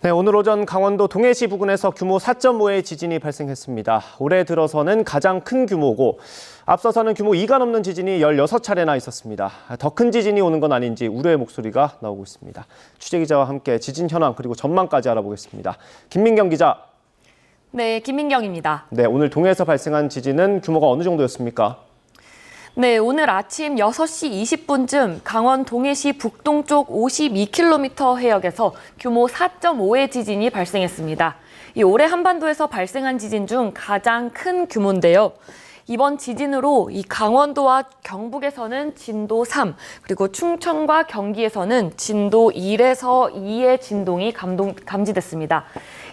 네, 오늘 오전 강원도 동해시 부근에서 규모 4.5의 지진이 발생했습니다. 올해 들어서는 가장 큰 규모고 앞서서는 규모 2가 넘는 지진이 16차례나 있었습니다. 더 큰 지진이 오는 건 아닌지 우려의 목소리가 나오고 있습니다. 취재기자와 함께 지진 현황 그리고 전망까지 알아보겠습니다. 김민경 기자. 네, 김민경입니다. 네, 오늘 동해에서 발생한 지진은 규모가 어느 정도였습니까? 네, 오늘 아침 6시 20분쯤 강원 동해시 북동쪽 52km 해역에서 규모 4.5의 지진이 발생했습니다. 올해 한반도에서 발생한 지진 중 가장 큰 규모인데요. 이번 지진으로 이 강원도와 경북에서는 진도 3, 그리고 충청과 경기에서는 진도 1에서 2의 진동이 감지됐습니다.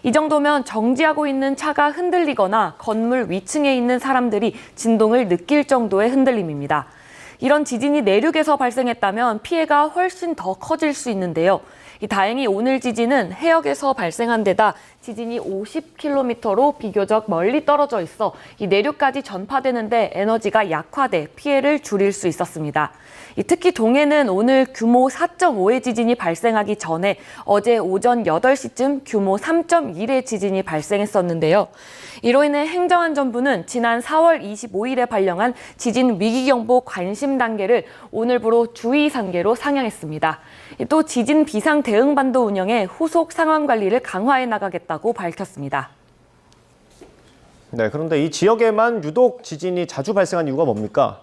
이 정도면 정지하고 있는 차가 흔들리거나 건물 위층에 있는 사람들이 진동을 느낄 정도의 흔들림입니다. 이런 지진이 내륙에서 발생했다면 피해가 훨씬 더 커질 수 있는데요. 다행히 오늘 지진은 해역에서 발생한 데다 지진이 50km로 비교적 멀리 떨어져 있어 이 내륙까지 전파되는데 에너지가 약화돼 피해를 줄일 수 있었습니다. 특히 동해는 오늘 규모 4.5의 지진이 발생하기 전에 어제 오전 8시쯤 규모 3.1의 지진이 발생했었는데요. 이로 인해 행정안전부는 지난 4월 25일에 발령한 지진 위기경보 관심 단계를 오늘부로 주의 단계로 상향했습니다. 또 지진 비상 대응반도 운영에 후속 상황 관리를 강화해 나가겠다고 밝혔습니다. 네, 그런데 이 지역에만 유독 지진이 자주 발생한 이유가 뭡니까?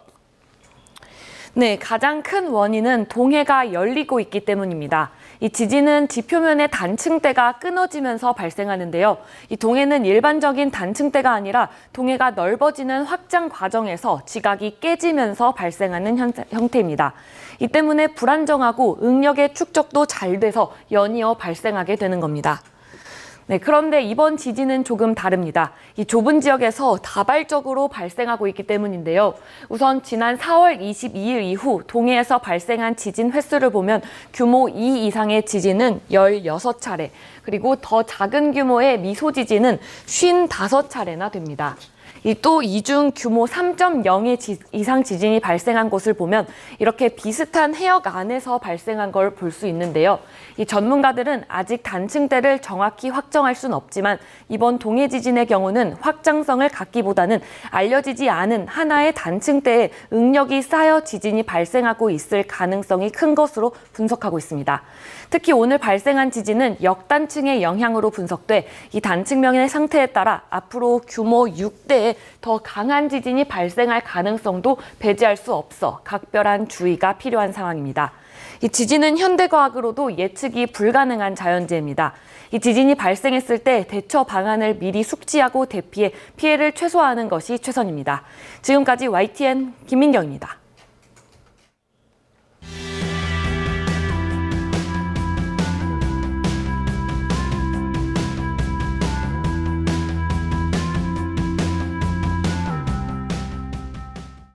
네, 가장 큰 원인은 동해가 열리고 있기 때문입니다. 이 지진은 지표면의 단층대가 끊어지면서 발생하는데요. 이 동해는 일반적인 단층대가 아니라 동해가 넓어지는 확장 과정에서 지각이 깨지면서 발생하는 형태입니다. 이 때문에 불안정하고 응력의 축적도 잘 돼서 연이어 발생하게 되는 겁니다. 네, 그런데 이번 지진은 조금 다릅니다. 이 좁은 지역에서 다발적으로 발생하고 있기 때문인데요. 우선 지난 4월 22일 이후 동해에서 발생한 지진 횟수를 보면 규모 2 이상의 지진은 16차례, 그리고 더 작은 규모의 미소 지진은 55차례나 됩니다. 또 이 중 규모 3.0의 이상 지진이 발생한 곳을 보면 이렇게 비슷한 해역 안에서 발생한 걸 볼 수 있는데요. 이 전문가들은 아직 단층대를 정확히 확정할 수는 없지만 이번 동해 지진의 경우는 확장성을 갖기보다는 알려지지 않은 하나의 단층대에 응력이 쌓여 지진이 발생하고 있을 가능성이 큰 것으로 분석하고 있습니다. 특히 오늘 발생한 지진은 역단층의 영향으로 분석돼 이 단층면의 상태에 따라 앞으로 규모 6대의 더 강한 지진이 발생할 가능성도 배제할 수 없어 각별한 주의가 필요한 상황입니다. 이 지진은 현대과학으로도 예측이 불가능한 자연재해입니다. 이 지진이 발생했을 때 대처 방안을 미리 숙지하고 대피해 피해를 최소화하는 것이 최선입니다. 지금까지 YTN 김민경입니다.